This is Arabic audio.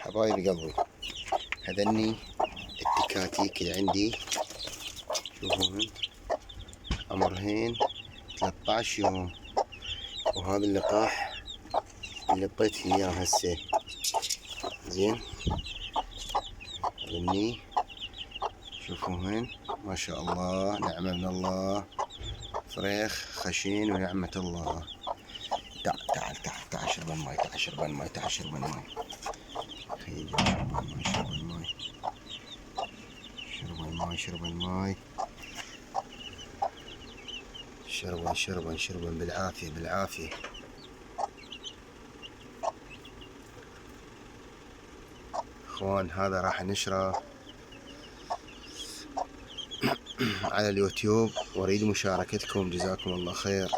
حبايبي قلبي، هذني التكاتيك اللي عندي. شوفون عمرهن 13 يوم، وهذا اللقاح اللي اعطيت اياه هسه. زين، هذني شوفوهن ما شاء الله، نعمة من الله، فريخ خشين ونعمة الله. تعال تعال تعال تعال شرب الماي، تعال شرب الماي، تعال شرب الماي. خيي شرب الماي، شرب الماي، شرب الماي، شرب الماي، شربا شربا شربا بالعافية بالعافية. اخوان هذا راح نشره على اليوتيوب، واريد مشاركتكم. جزاكم الله خير.